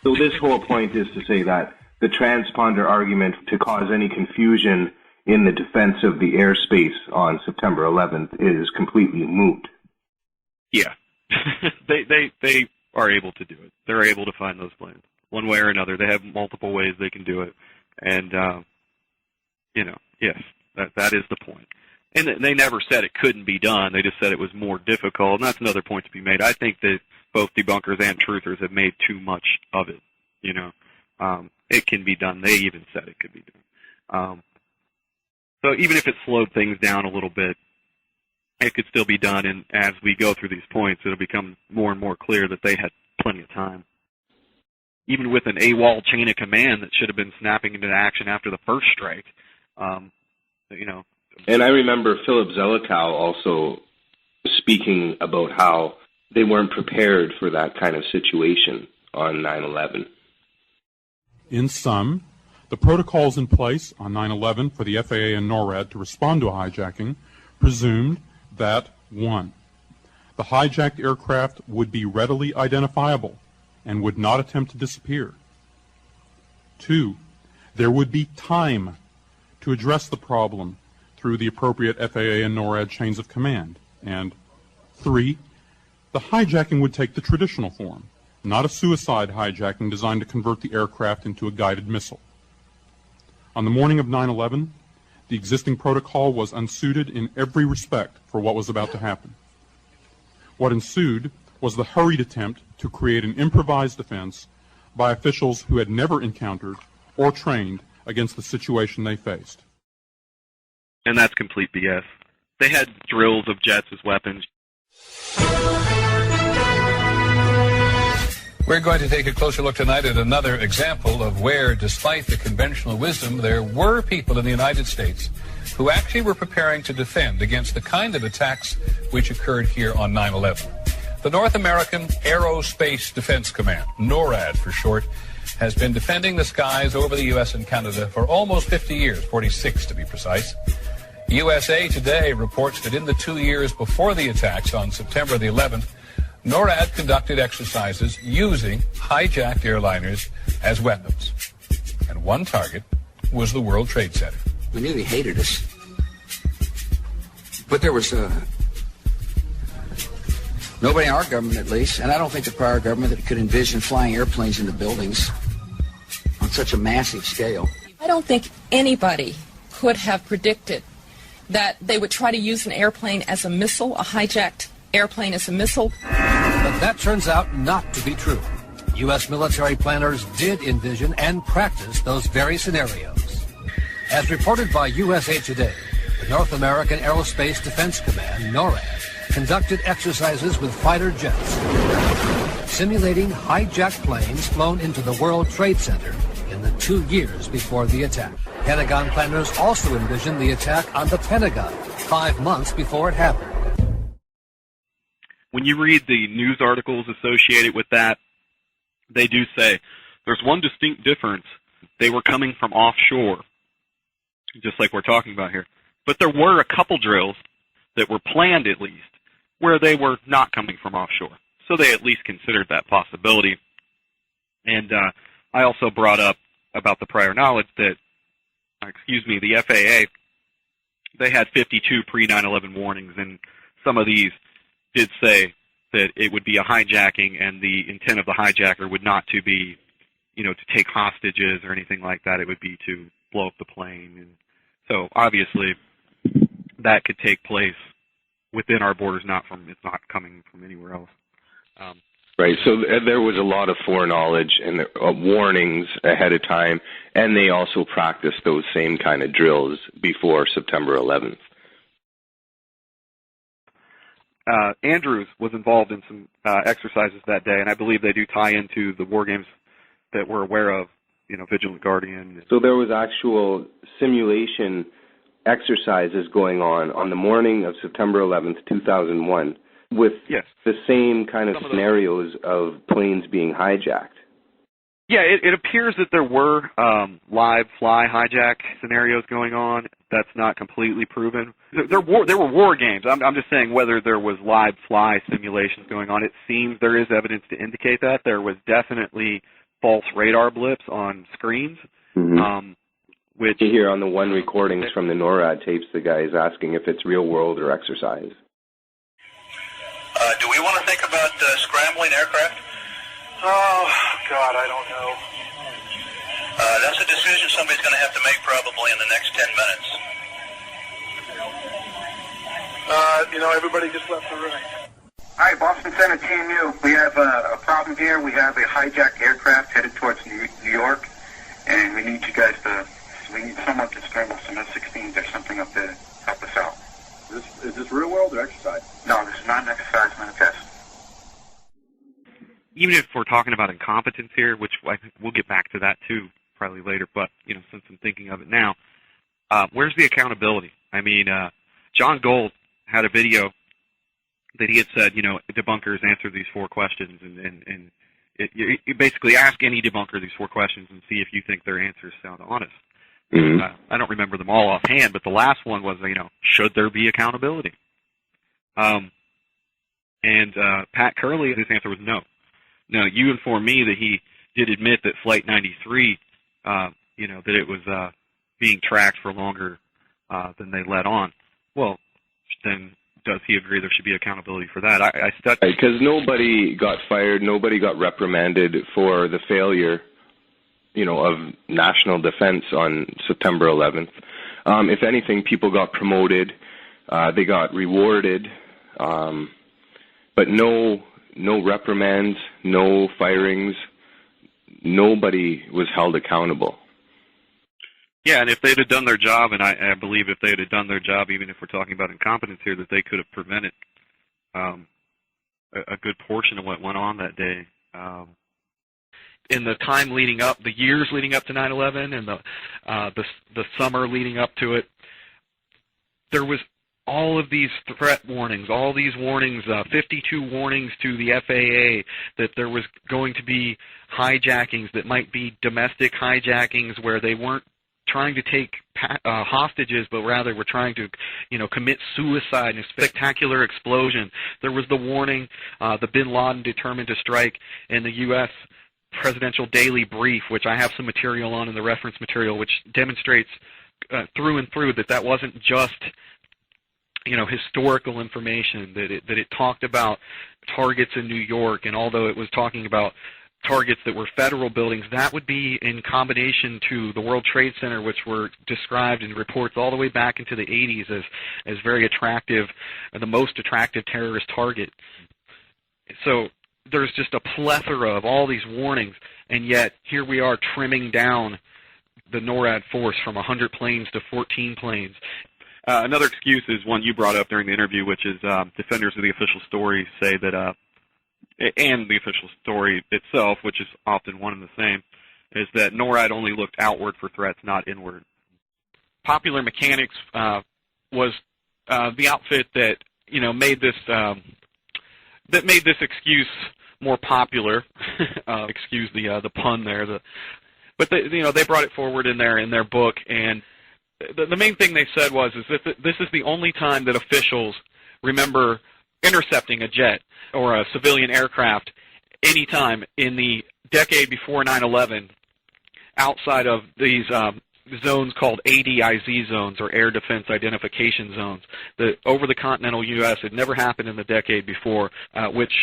So this whole point is to say that the transponder argument to cause any confusion in the defense of the airspace on September 11th is completely moot. Yeah. They are able to do it. They're able to find those planes one way or another. They have multiple ways they can do it. And, yes, that is the point. And they never said it couldn't be done. They just said it was more difficult. And that's another point to be made. I think that both debunkers and truthers have made too much of it. It can be done. They even said it could be done. So even if it slowed things down a little bit, it could still be done. And as we go through these points, it'll become more and more clear that they had plenty of time. Even with an AWOL chain of command that should have been snapping into action after the first strike, And I remember Philip Zelikow also speaking about how they weren't prepared for that kind of situation on 9/11. In sum, the protocols in place on 9/11 for the FAA and NORAD to respond to a hijacking presumed that, 1, the hijacked aircraft would be readily identifiable and would not attempt to disappear. 2, there would be time to address the problem through the appropriate FAA and NORAD chains of command. And 3, the hijacking would take the traditional form, not a suicide hijacking designed to convert the aircraft into a guided missile. On the morning of 9/11, the existing protocol was unsuited in every respect for what was about to happen. What ensued was the hurried attempt to create an improvised defense by officials who had never encountered or trained against the situation they faced. And that's complete BS. They had drills of jets as weapons. We're going to take a closer look tonight at another example of where, despite the conventional wisdom, there were people in the United States who actually were preparing to defend against the kind of attacks which occurred here on 9/11. The North American Aerospace Defense Command, NORAD for short, has been defending the skies over the U.S. and Canada for almost 50 years, 46 to be precise. USA Today reports that in the 2 years before the attacks on September the 11th, NORAD conducted exercises using hijacked airliners as weapons. And one target was the World Trade Center. We knew he hated us. But there was nobody in our government, at least, and I don't think the prior government that could envision flying airplanes into buildings on such a massive scale. I don't think anybody could have predicted that they would try to use an airplane as a missile, a hijacked airplane as a missile. But that turns out not to be true. U.S. military planners did envision and practice those very scenarios. As reported by USA Today, the North American Aerospace Defense Command, NORAD, conducted exercises with fighter jets, simulating hijacked planes flown into the World Trade Center in the 2 years before the attack. Pentagon planners also envisioned the attack on the Pentagon 5 months before it happened. When you read the news articles associated with that, they do say there's one distinct difference. They were coming from offshore, just like we're talking about here. But there were a couple drills that were planned, at least, where they were not coming from offshore. So they at least considered that possibility. And I also brought up about the prior knowledge that, the FAA, they had 52 pre-9/11 warnings, and some of these did say that it would be a hijacking, and the intent of the hijacker would not to be, to take hostages or anything like that. It would be to blow up the plane. And so obviously that could take place within our borders, it's not coming from anywhere else. Right, so there was a lot of foreknowledge and warnings ahead of time, and they also practiced those same kind of drills before September 11th. Andrews was involved in some exercises that day, and I believe they do tie into the war games that we're aware of, Vigilant Guardian. So there was actual simulation exercises going on the morning of September 11th, 2001, with the same kind of scenarios of planes being hijacked. Yeah, it appears that there were live fly hijack scenarios going on. That's not completely proven. There were war games. I'm just saying whether there was live fly simulations going on. It seems there is evidence to indicate that. There was definitely false radar blips on screens. Which you hear on the one recordings from the NORAD tapes, the guy is asking if it's real world or exercise. Do we want to think about scrambling aircraft? Oh, God, I don't know. That's a decision somebody's going to have to make probably in the next 10 minutes. Everybody just left the room. Hi, Boston Center TMU. We have a problem here. We have a hijacked aircraft headed towards New York, and we need you guys to... We need someone to scramble some F-16s or something up there to help us out. Is this real world or exercise? No, this is not an exercise, not a test. Even if we're talking about incompetence here, which we'll get back to that too probably later, but since I'm thinking of it now, where's the accountability? I mean, John Gold had a video that he had said, debunkers answer these 4 questions, and you basically ask any debunker these 4 questions and see if you think their answers sound honest. I don't remember them all offhand, but the last one was, should there be accountability? And Pat Curley, his answer was no. Now, you informed me that he did admit that Flight 93, that it was being tracked for longer than they let on. Well, then does he agree there should be accountability for that? I studied... Because nobody got fired, nobody got reprimanded for the failure of national defense on September 11th. If anything, people got promoted, they got rewarded, but no reprimands, no firings, nobody was held accountable. Yeah, and if they'd have done their job, and I believe if they'd have done their job, even if we're talking about incompetence here, that they could have prevented a good portion of what went on that day. In the time leading up, the years leading up to 9/11, and the summer leading up to it, there was all of these threat warnings, all these warnings, 52 warnings to the FAA that there was going to be hijackings that might be domestic hijackings where they weren't trying to take hostages, but rather were trying to, commit suicide in a spectacular explosion. There was the warning, the bin Laden determined to strike, and the U.S. Presidential Daily Brief, which I have some material on in the reference material, which demonstrates through and through that wasn't just, historical information, that it talked about targets in New York, and although it was talking about targets that were federal buildings, that would be in combination to the World Trade Center, which were described in reports all the way back into the 80s as very attractive, the most attractive terrorist target. So there's just a plethora of all these warnings, and yet here we are trimming down the NORAD force from 100 planes to 14 planes. Another excuse is one you brought up during the interview, which is defenders of the official story say that, and the official story itself, which is often one and the same, is that NORAD only looked outward for threats, not inward. Popular Mechanics was the outfit that made this excuse more popular. Excuse the pun there. But they brought it forward in their book, and the main thing they said was that this is the only time that officials remember intercepting a jet or a civilian aircraft any time in the decade before 9/11 outside of these zones called ADIZ zones, or Air Defense Identification Zones. Over the continental U.S., it never happened in the decade before, which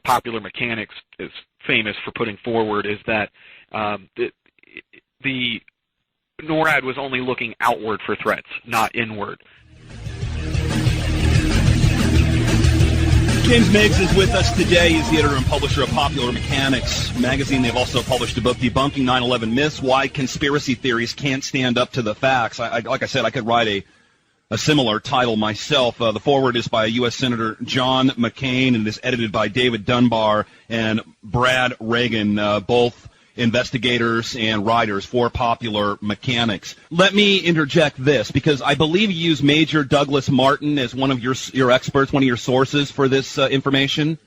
Popular Mechanics is famous for putting forward, is that the NORAD was only looking outward for threats, not inward. James Meigs is with us today. He's the editor and publisher of Popular Mechanics magazine. They've also published a book, Debunking 9/11 Myths, Why Conspiracy Theories Can't Stand Up to the Facts. Like I said, I could write a similar title myself. The foreword is by U.S. Senator John McCain, and it is edited by David Dunbar and Brad Reagan, both investigators and writers for Popular Mechanics. Let me interject this, because I believe you use Major Douglas Martin as one of your experts, one of your sources for this information.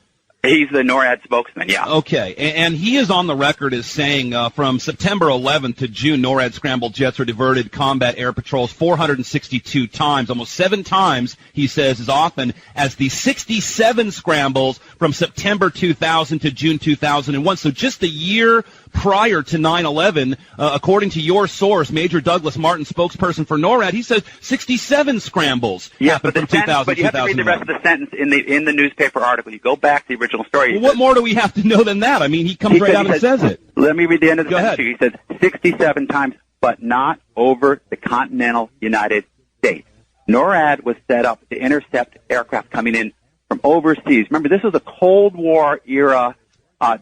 He's the NORAD spokesman, yeah. Okay, and he is on the record as saying from September 11th to June, NORAD scrambled jets or diverted combat air patrols 462 times, almost 7 times, he says, as often as the 67 scrambles from September 2000 to June 2001. So just a year prior to 9/11, according to your source, Major Douglas Martin, spokesperson for NORAD, he says 67 scrambles happened from 2000 but you have to read the rest of the sentence in the newspaper article. You go back to the original story. Well, what more do we have to know than that? I mean, he comes right out and says it. Let me read the end of the Go sentence. ahead. He says 67 times, but not over the continental United States. NORAD was set up to intercept aircraft coming in from overseas. Remember, this was a Cold War era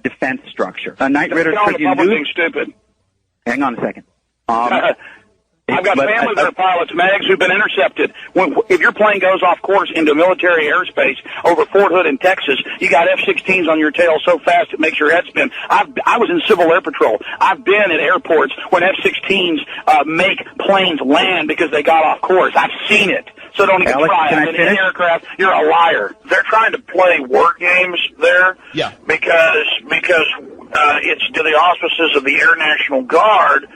defense structure. Knight Ritter's Tribune News. Stupid. Hang on a second. I've got family that are pilots, Megs, who've been intercepted. If your plane goes off course into military airspace over Fort Hood in Texas, you got F-16s on your tail so fast it makes your head spin. I was in Civil Air Patrol. I've been at airports when F-16s make planes land because they got off course. I've seen it. So don't even try. I mean, in an aircraft, you're a liar. They're trying to play war games there. Yeah. Because it's to the auspices of the Air National Guard.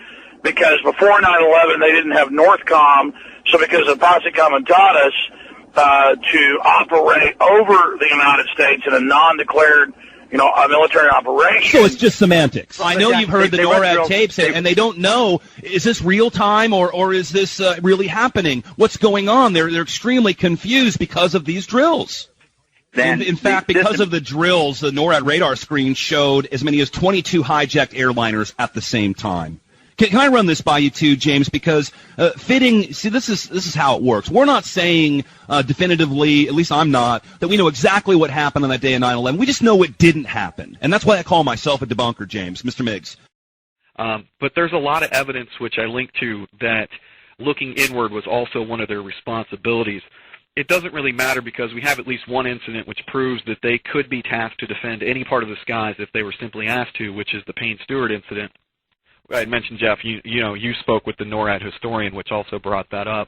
Because before 9/11, they didn't have Northcom, so because of Posse Comitatus to operate over the United States in a non-declared, a military operation. So it's just semantics. I know you've heard the NORAD tapes, and they don't know, is this real time or is this really happening? What's going on? They're extremely confused because of these drills. In fact, because of the drills, the NORAD radar screen showed as many as 22 hijacked airliners at the same time. Can I run this by you too, James? Because this is how it works. We're not saying definitively, at least I'm not, that we know exactly what happened on that day of 9/11. We just know it didn't happen, and that's why I call myself a debunker, James. Mr. Miggs. But there's a lot of evidence which I linked to that looking inward was also one of their responsibilities. It doesn't really matter because we have at least one incident which proves that they could be tasked to defend any part of the skies if they were simply asked to, which is the Payne-Stewart incident. I had mentioned, Jeff, you spoke with the NORAD historian, which also brought that up.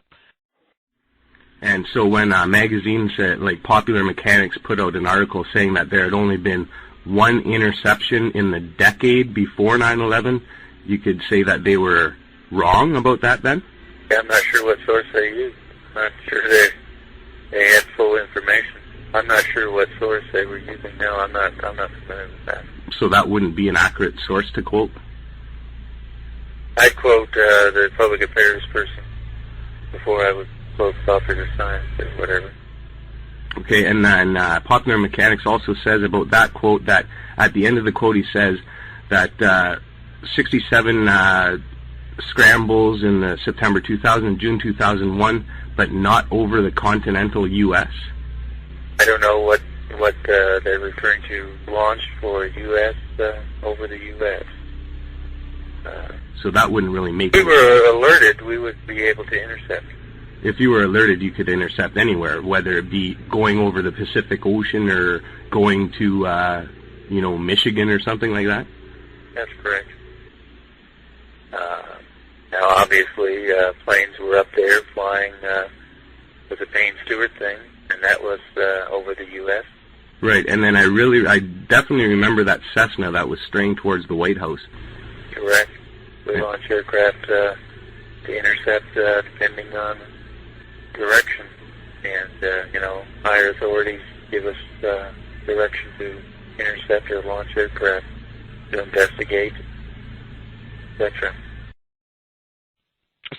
And so when magazines like Popular Mechanics put out an article saying that there had only been one interception in the decade before 9/11, you could say that they were wrong about that then? Yeah, I'm not sure what source they used. I'm not sure they had full information. I'm not sure what source they were using. No, I'm not familiar with that. So that wouldn't be an accurate source to quote? I'd quote the public affairs person before I would quote Officer of Science or whatever. Okay, and then Popular Mechanics also says about that quote that at the end of the quote he says that 67 scrambles in the September 2000, June 2001, but not over the continental U.S. I don't know what they're referring to. Launch for U.S. Over the U.S. So that wouldn't really make If we were alerted, we would be able to intercept. If you were alerted, you could intercept anywhere, whether it be going over the Pacific Ocean or going to, Michigan or something like that? That's correct. Now, obviously, planes were up there flying with the Payne-Stewart thing, and that was over the U.S. Right, and then I definitely remember that Cessna that was straying towards the White House. Correct. We launch aircraft to intercept depending on direction. And, higher authorities give us direction to intercept or launch aircraft to investigate, etc.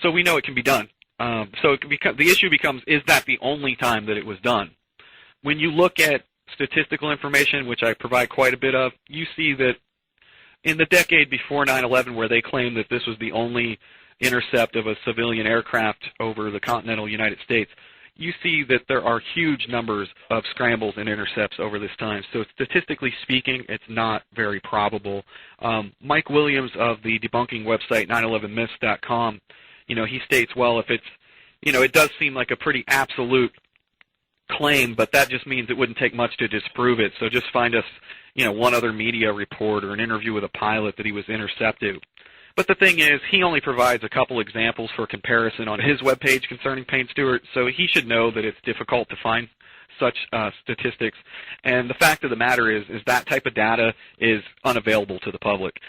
So we know it can be done. So the issue becomes, is that the only time that it was done? When you look at statistical information, which I provide quite a bit of, you see that in the decade before 9/11, where they claim that this was the only intercept of a civilian aircraft over the continental United States, you see that there are huge numbers of scrambles and intercepts over this time. So statistically speaking, it's not very probable. Mike Williams of the debunking website 911myths.com, he states, well, if it's, it does seem like a pretty absolute claim, but that just means it wouldn't take much to disprove it. So just find us, one other media report or an interview with a pilot that he was intercepted. But the thing is, he only provides a couple examples for comparison on his webpage concerning Payne-Stewart, so he should know that it's difficult to find such statistics. And the fact of the matter is that type of data is unavailable to the public.